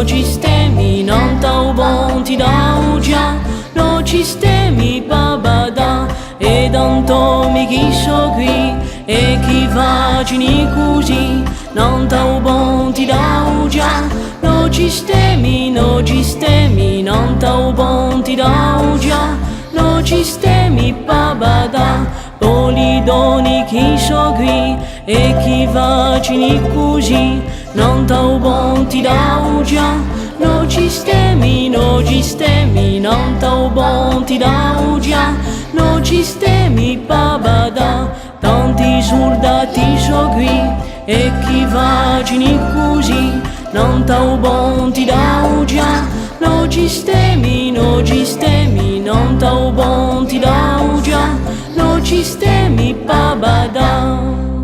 ci stemi, non t'ho bon ti dau già, non ci stemi babada, e tanto mi chiso qui, e chi facini così, non t'ho bon ti dau già, non ci stemi, non ci stemi, non t'ho bon ti dau già, non ci stemi babada, polidoni chi so qui, e chi facini così, non t'ho bon ti dau già, non ci stemi, non ci stemi, non t'ho bon ti dau già, non ci stemi babada, tanti soldati so qui, e chi facini così, non t'ho bon ti dau già, non ci stemi, non ci stemi, non t'ho bon ti dau già, non ci stemi babada.